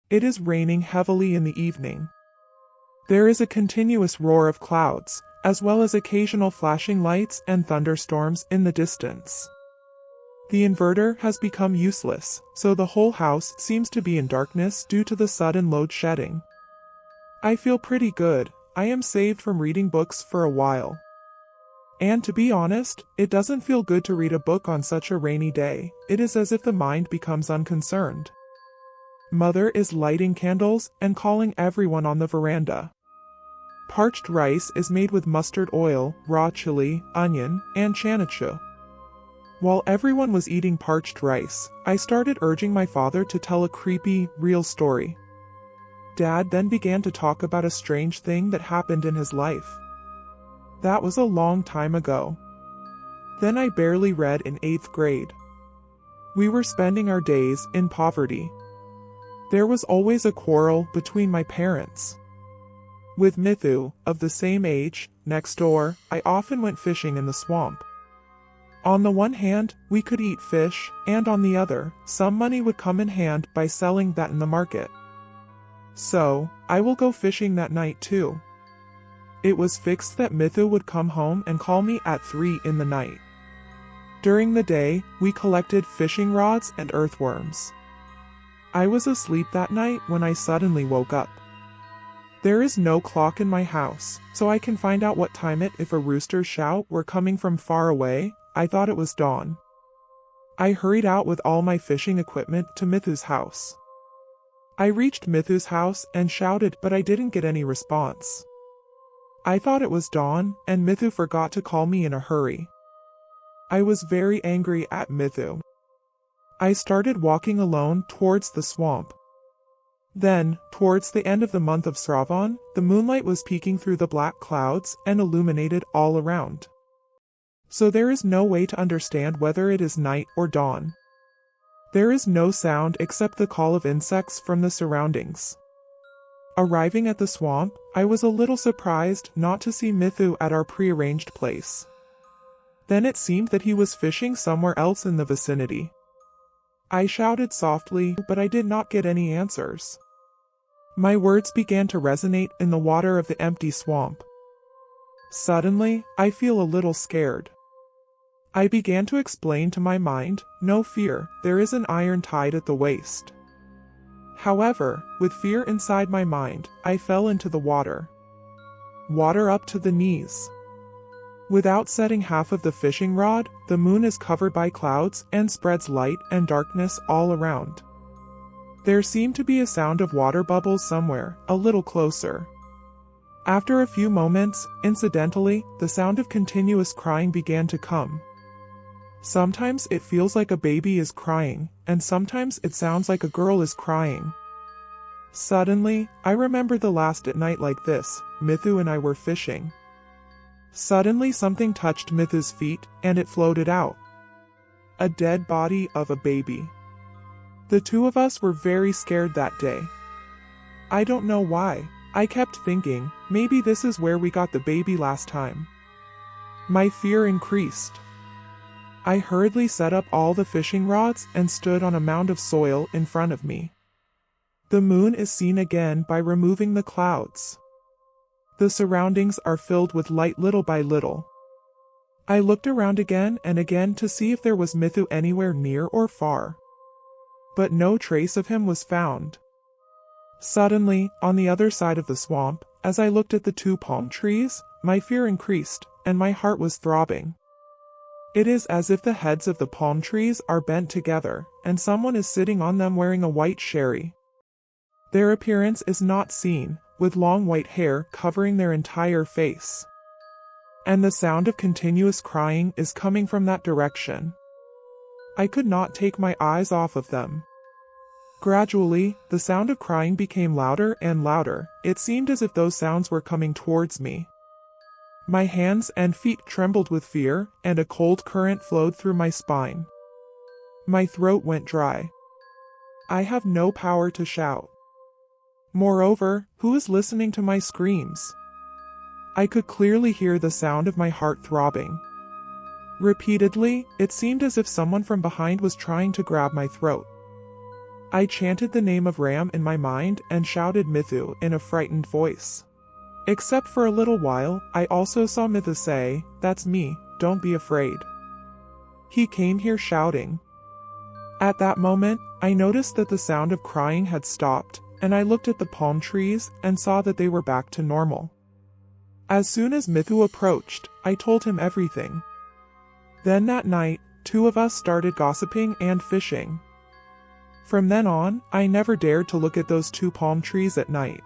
It is raining heavily in the evening. There is a continuous roar of clouds, as well as occasional flashing lights and thunderstorms in the distance. The inverter has become useless, so the whole house seems to be in darkness due to the sudden load shedding. I feel pretty good. I am saved from reading books for a while. And to be honest, it doesn't feel good to read a book on such a rainy day. It is as if the mind becomes unconcerned. Mother is lighting candles and calling everyone on the veranda. Parched rice is made with mustard oil, raw chili, onion, and chanachu. While everyone was eating parched rice, I started urging my father to tell a creepy, real story. Dad then began to talk about a strange thing that happened in his life. That was a long time ago. Then I barely read in 8th grade. We were spending our days in poverty. There was always a quarrel between my parents. With Mithu, of the same age, next door, I often went fishing in the swamp. On the one hand, we could eat fish, and on the other, some money would come in hand by selling that in the market. So, I will go fishing that night too. It was fixed that Mithu would come home and call me at 3 in the night. During the day, we collected fishing rods and earthworms. I was asleep that night when I suddenly woke up. There is no clock in my house, so I can find out what time it if a rooster's shout were coming from far away. I thought it was dawn. I hurried out with all my fishing equipment to Mithu's house. I reached Mithu's house and shouted, but I didn't get any response. I thought it was dawn, and Mithu forgot to call me in a hurry. I was very angry at Mithu. I started walking alone towards the swamp. Then, towards the end of the month of Sravan, the moonlight was peeking through the black clouds and illuminated all around. So there is no way to understand whether it is night or dawn. There is no sound except the call of insects from the surroundings. Arriving at the swamp, I was a little surprised not to see Mithu at our prearranged place. Then it seemed that he was fishing somewhere else in the vicinity. I shouted softly, but I did not get any answers. My words began to resonate in the water of the empty swamp. Suddenly, I feel a little scared. I began to explain to my mind, no fear, there is an iron tide at the waist. However, with fear inside my mind, I fell into the water. Water up to the knees. Without setting half of the fishing rod, the moon is covered by clouds and spreads light and darkness all around. There seemed to be a sound of water bubbles somewhere, a little closer. After a few moments, incidentally, the sound of continuous crying began to come. Sometimes it feels like a baby is crying, and sometimes it sounds like a girl is crying. Suddenly, I remember the last night like this, Mithu and I were fishing. Suddenly something touched Mithu's feet, and it floated out. A dead body of a baby. The two of us were very scared that day. I don't know why. I kept thinking, maybe this is where we got the baby last time. My fear increased. I hurriedly set up all the fishing rods and stood on a mound of soil in front of me. The moon is seen again by removing the clouds. The surroundings are filled with light little by little. I looked around again and again to see if there was Mithu anywhere near or far. But no trace of him was found. Suddenly, on the other side of the swamp, as I looked at the 2 palm trees, my fear increased, and my heart was throbbing. It is as if the heads of the palm trees are bent together, and someone is sitting on them wearing a white sherry. Their appearance is not seen, with long white hair covering their entire face. And the sound of continuous crying is coming from that direction. I could not take my eyes off of them. Gradually, the sound of crying became louder and louder. It seemed as if those sounds were coming towards me. My hands and feet trembled with fear, and a cold current flowed through my spine. My throat went dry. I have no power to shout. Moreover, who is listening to my screams? I could clearly hear the sound of my heart throbbing. Repeatedly, it seemed as if someone from behind was trying to grab my throat. I chanted the name of Ram in my mind and shouted Mithu in a frightened voice. Except for a little while, I also saw Mithu say, "That's me, don't be afraid." He came here shouting. At that moment, I noticed that the sound of crying had stopped, and I looked at the palm trees and saw that they were back to normal. As soon as Mithu approached, I told him everything. Then that night, 2 of us started gossiping and fishing. From then on, I never dared to look at those 2 palm trees at night.